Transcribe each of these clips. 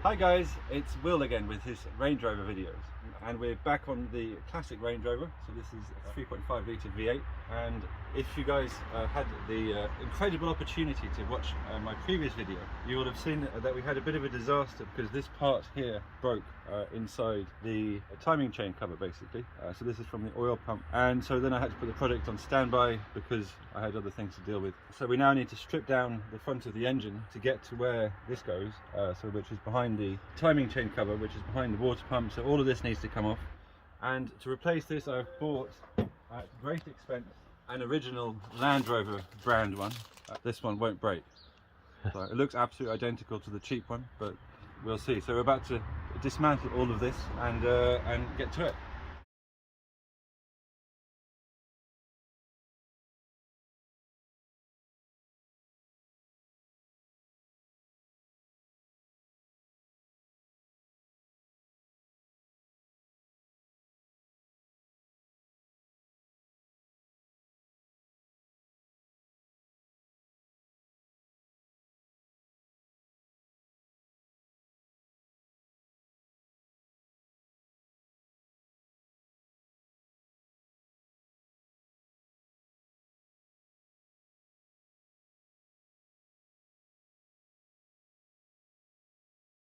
Hi guys, it's Will again with his Range Rover videos, and we're back on the classic Range Rover. So this is a 3.5 litre V8, and if you guys had the incredible opportunity to watch my previous video, you would have seen that we had a bit of a disaster because this part here broke inside the timing chain cover basically. So this is from the oil pump, and so then I had to put the product on standby because I had other things to deal with. So we now need to strip down the front of the engine to get to where this goes, which is behind the timing chain cover, which is behind the water pump. So all of this needs to come off, and to replace this I've bought at great expense an original Land Rover brand one. This one won't break. So it looks absolutely identical to the cheap one, but we'll see. So we're about to dismantle all of this and get to it.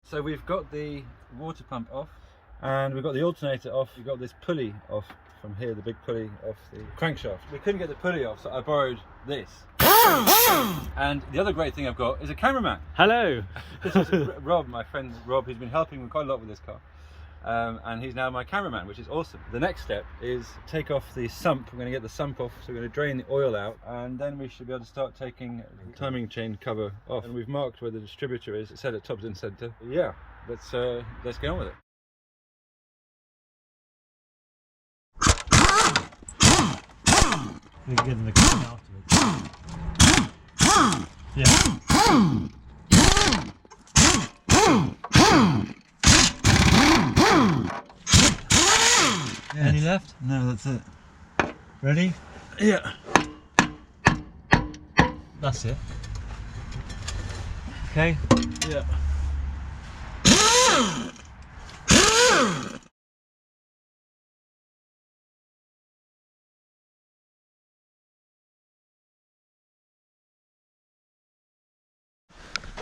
So we've got the water pump off, and we've got the alternator off. We've got this pulley off from here, the big pulley off the crankshaft. We couldn't get the pulley off, so I borrowed this. And the other great thing I've got is a cameraman. Hello! This is Rob, my friend Rob, who's been helping me quite a lot with this car. And he's now my cameraman, which is awesome. The next step is take off the sump. We're going to get the sump off, so we're going to drain the oil out, and then we should be able to start taking the timing chain cover off. And we've marked where the distributor is. It's set at Topsden Centre. Yeah, let's get on with it. We can get in the car afterwards. Yeah. Any left? No, that's it. Ready? Yeah. That's it. Okay? Yeah.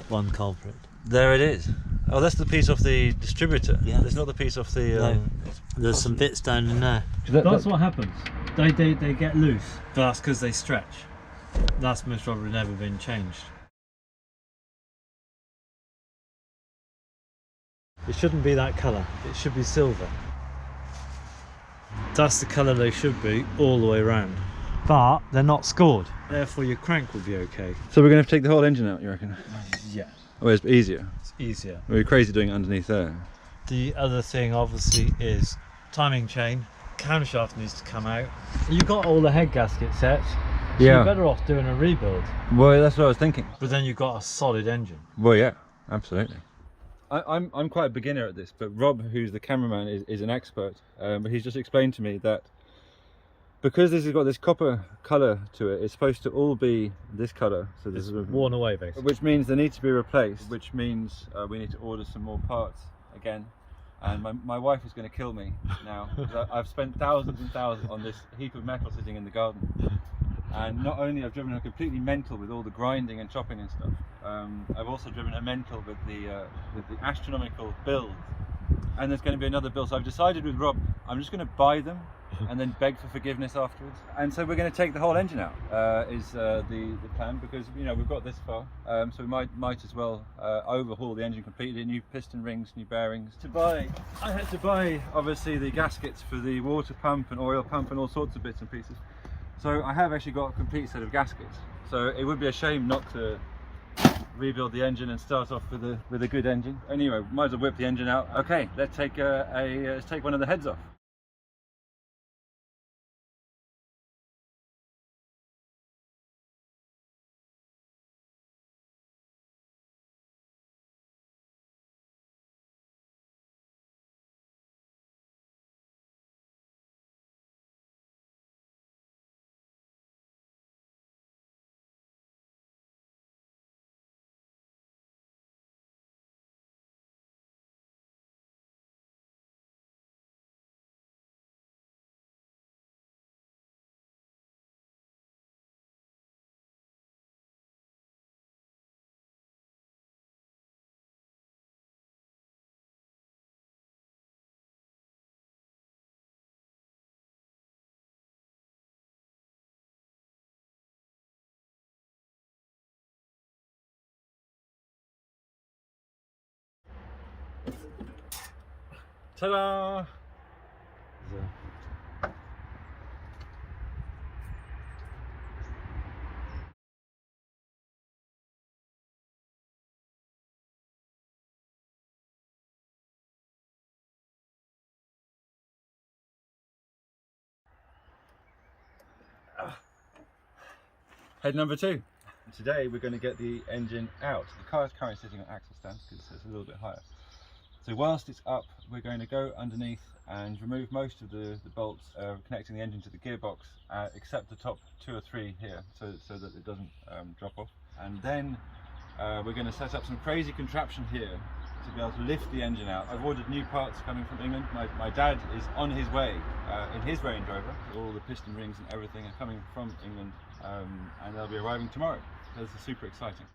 One culprit. There it is. Oh, that's the piece off the distributor. Yeah. There's not the piece off the... No, there's some bits down in there. That's what happens. They get loose. That's because they stretch. That's most probably never been changed. It shouldn't be that colour. It should be silver. That's the colour they should be all the way around. But they're not scored. Therefore your crank will be okay. So we're going to have to take the whole engine out, you reckon? Yeah. Oh, it's easier. It's easier. We're crazy doing it underneath there. The other thing obviously is timing chain. Camshaft needs to come out. You've got all the head gasket sets. So Yeah. you're better off doing a rebuild. Well, that's what I was thinking. But then you've got a solid engine. Well, yeah, absolutely. I'm quite a beginner at this, but Rob, who's the cameraman, is an expert. But he's just explained to me that because this has got this copper colour to it, it's supposed to all be this colour. So this is Worn away basically. which means they need to be replaced, which means we need to order some more parts again. And my wife is going to kill me now, because I've spent thousands and thousands on this heap of metal sitting in the garden. And not only I've driven her completely mental with all the grinding and chopping and stuff, I've also driven her mental with the astronomical build. And there's going to be another build. So I've decided with Rob, I'm just going to buy them and then beg for forgiveness afterwards. And so we're going to take the whole engine out, is the plan, because you know we've got this far. So we might as well overhaul the engine completely, new piston rings, new bearings. I had to buy obviously the gaskets for the water pump and oil pump and all sorts of bits and pieces. So I have actually got a complete set of gaskets. So it would be a shame not to rebuild the engine and start off with a good engine. Anyway, might as well whip the engine out. Okay, let's take one of the heads off. Ta-da! Head number 2. Today we're going to get the engine out. The car is currently sitting on axle stands because it's a little bit higher. So whilst it's up, we're going to go underneath and remove most of the bolts connecting the engine to the gearbox, except the top 2 or 3 here, so that it doesn't drop off. And then we're going to set up some crazy contraption here to be able to lift the engine out. I've ordered new parts coming from England. My dad is on his way in his Range Rover. All the piston rings and everything are coming from England, and they'll be arriving tomorrow. This is super exciting.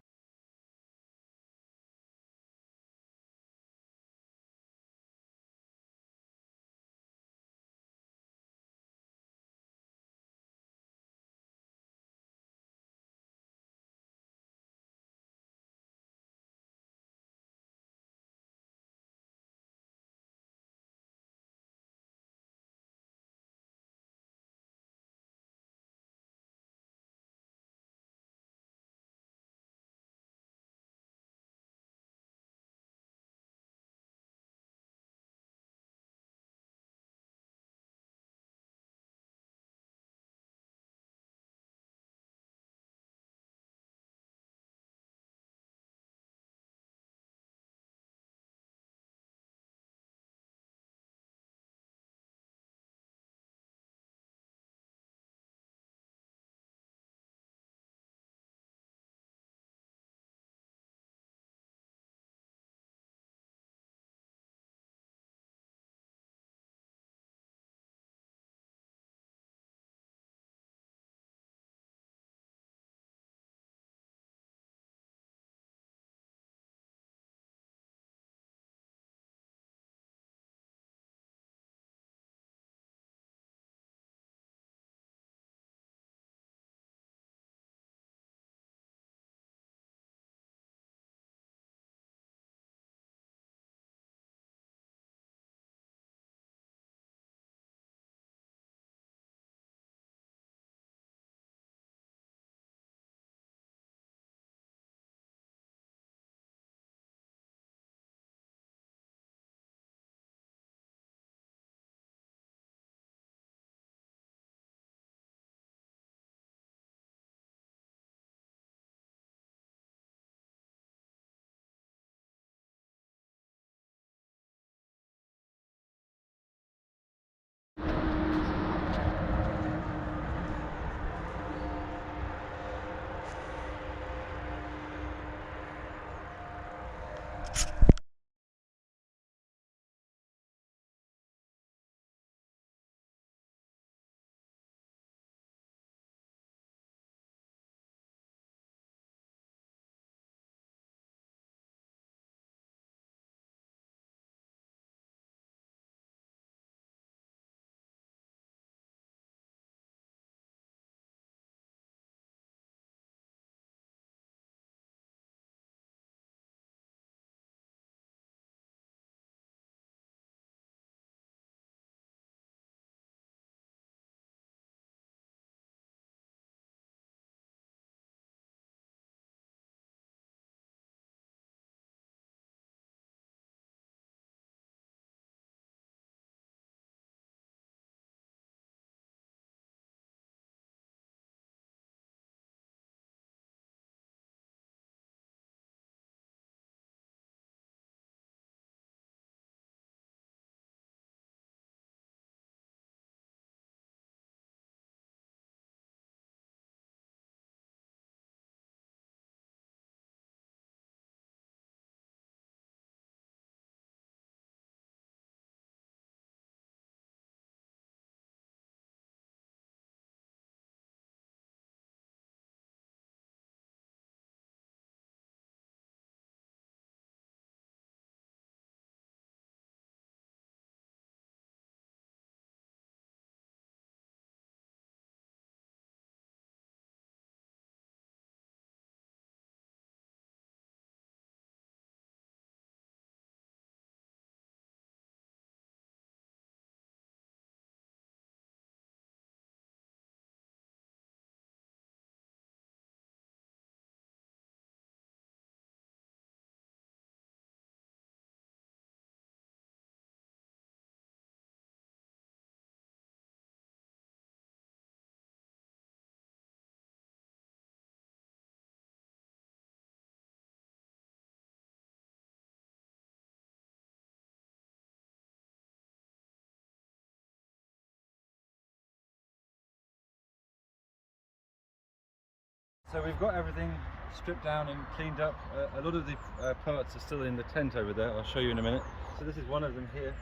So we've got everything stripped down and cleaned up. A lot of the parts are still in the tent over there. I'll show you in a minute. So this is one of them here,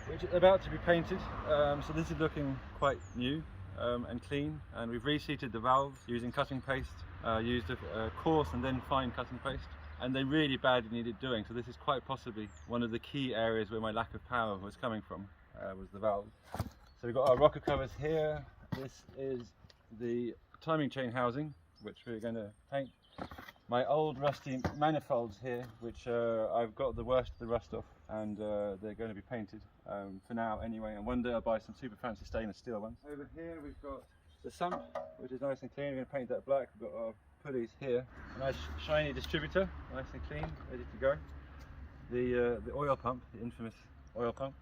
which is about to be painted. So this is looking quite new and clean. And we've reseated the valves using cutting paste. Used a coarse and then fine cutting paste. And they really badly needed doing. So this is quite possibly one of the key areas where my lack of power was coming from, was the valve. So we've got our rocker covers here. This is the timing chain housing, which we're going to paint. My old rusty manifolds here, which I've got the worst of the rust off, and they're going to be painted for now anyway, and one day I'll buy some super fancy stainless steel ones. Over here we've got the sump, which is nice and clean. We're going to paint that black. We've got our pulleys here, a nice shiny distributor, nice and clean, ready to go. The oil pump, the infamous oil pump,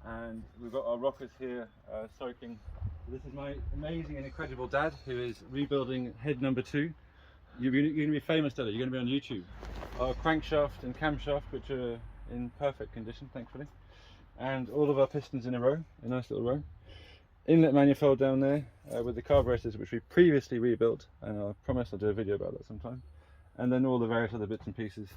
and we've got our rockers here soaking. This is my amazing and incredible dad, who is rebuilding head number 2. You're going to be famous, Dad. You're going to be on YouTube. Our crankshaft and camshaft, which are in perfect condition, thankfully. And all of our pistons in a row, a nice little row. Inlet manifold down there with the carburetors, which we previously rebuilt, and I promise I'll do a video about that sometime. And then all the various other bits and pieces.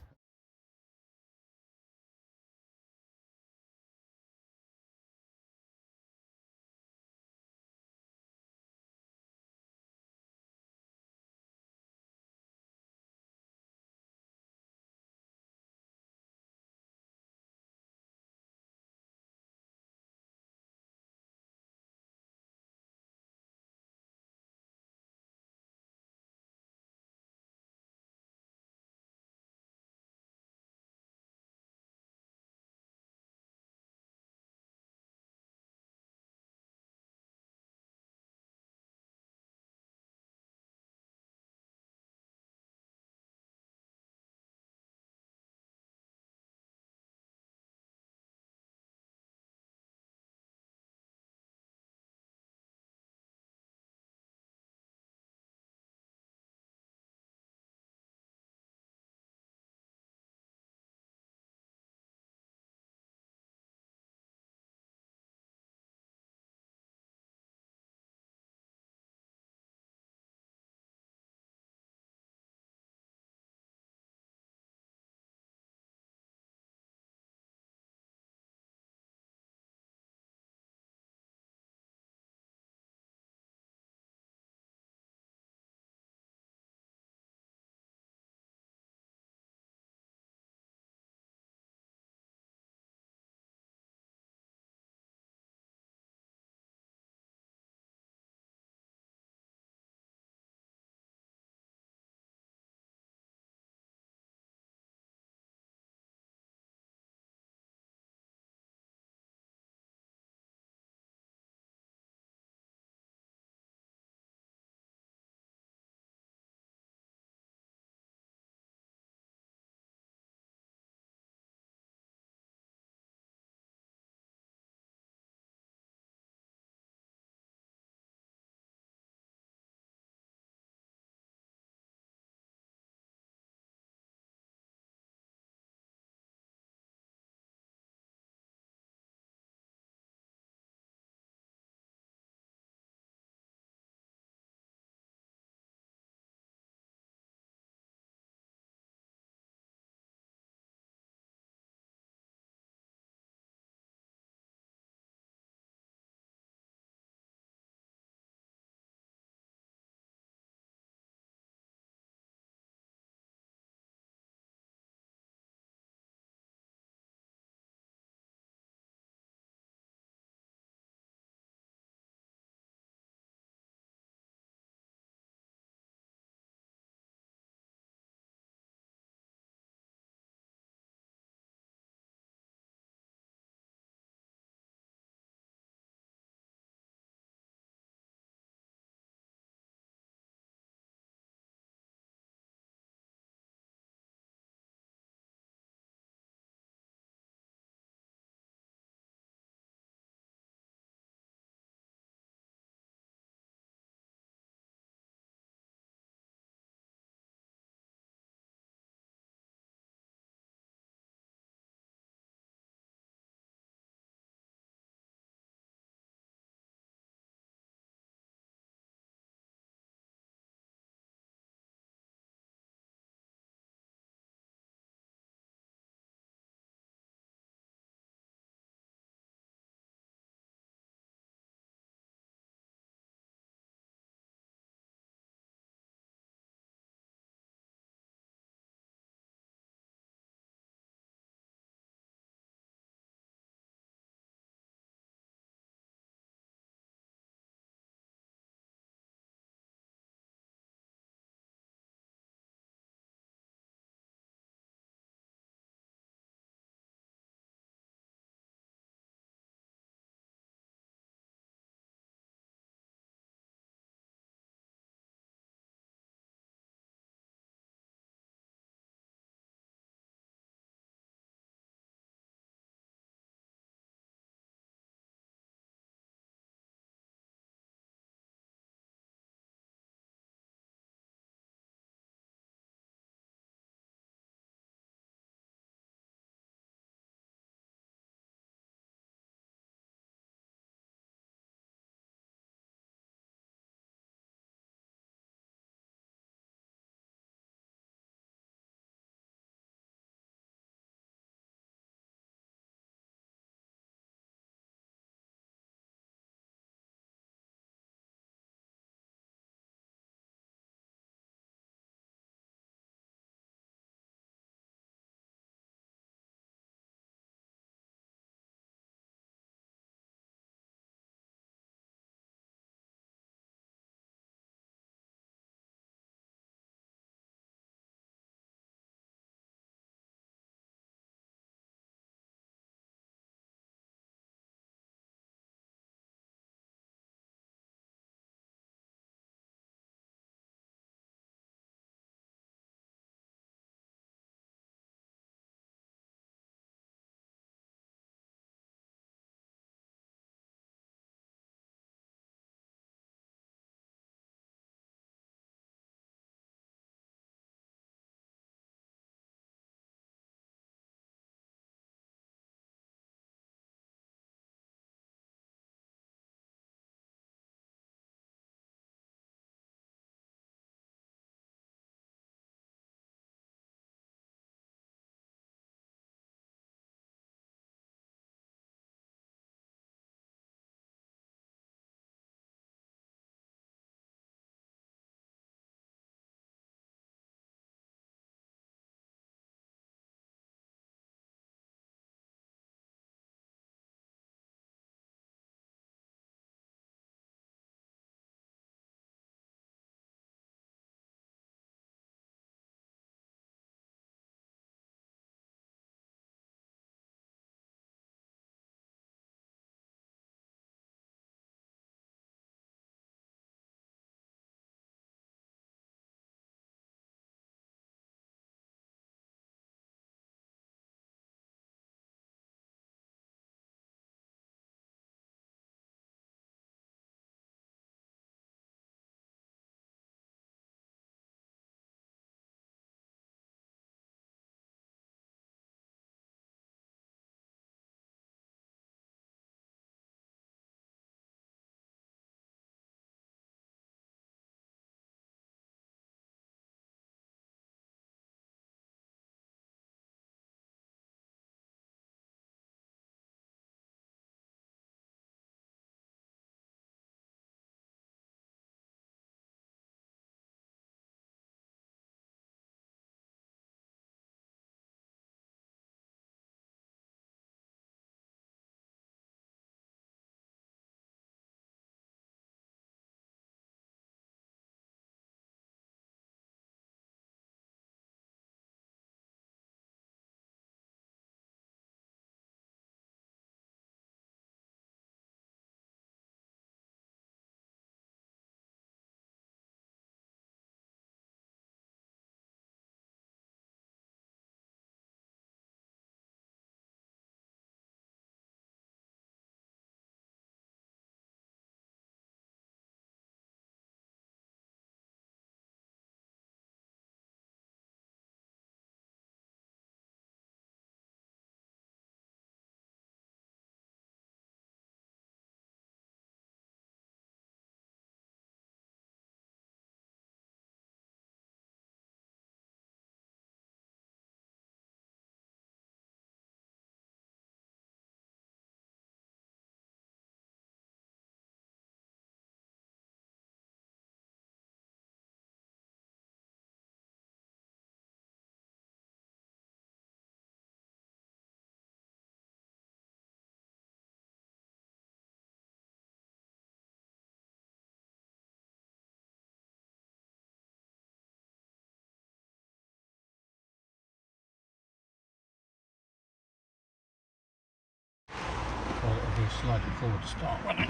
to slide it forward to start running.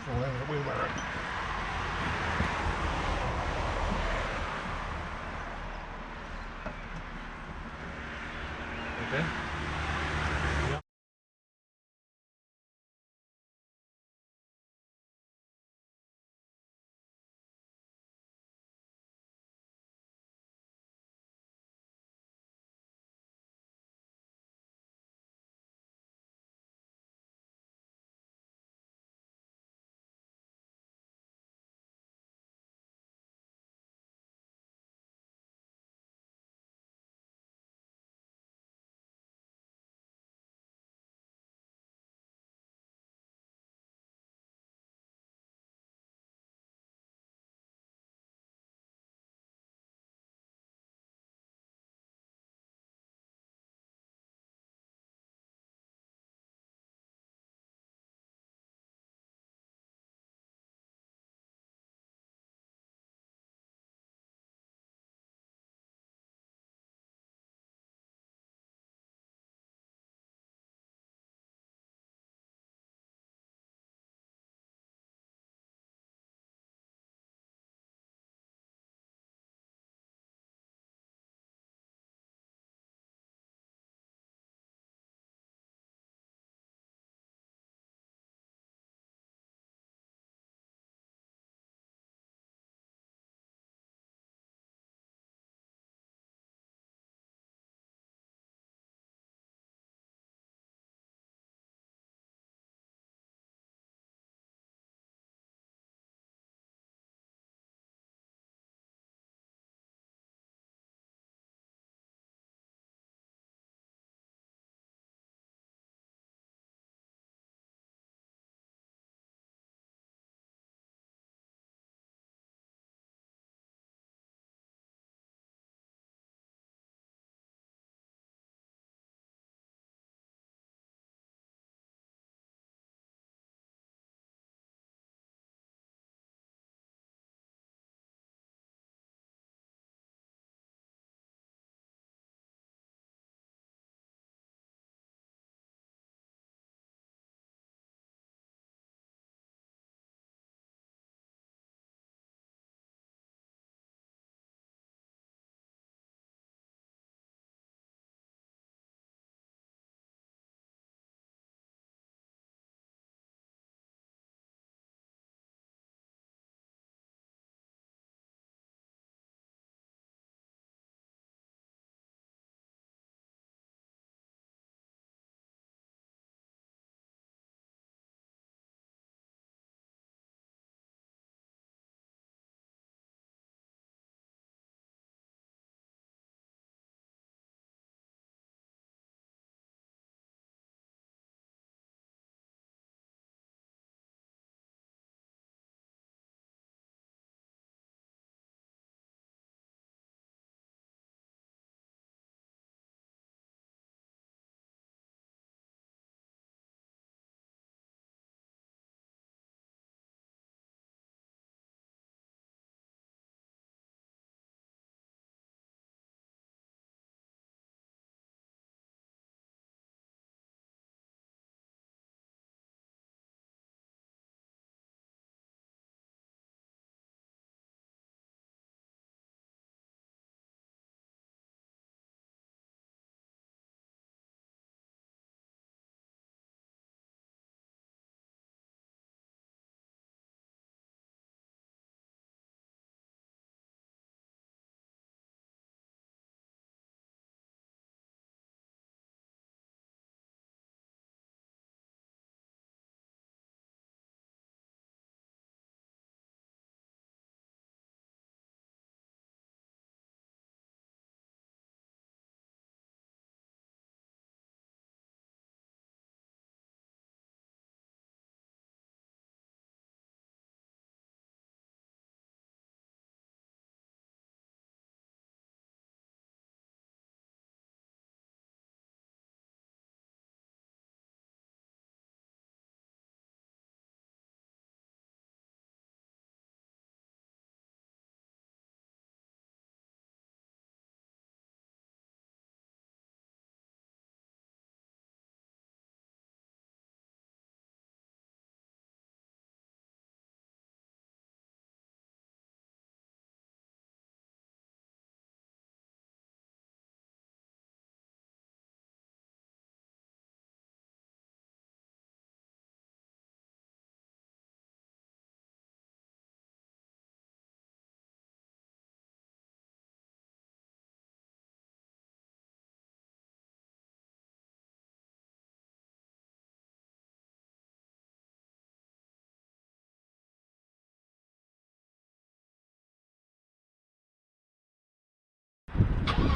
Fall over the wheelbarrow. Okay.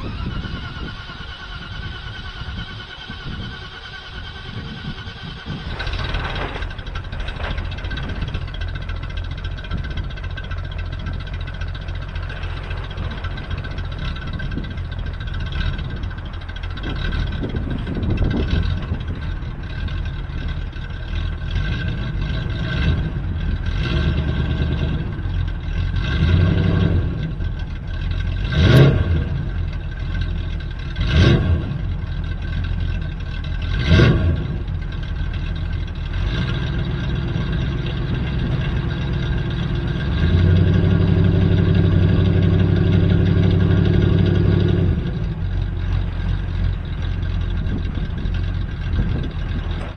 it.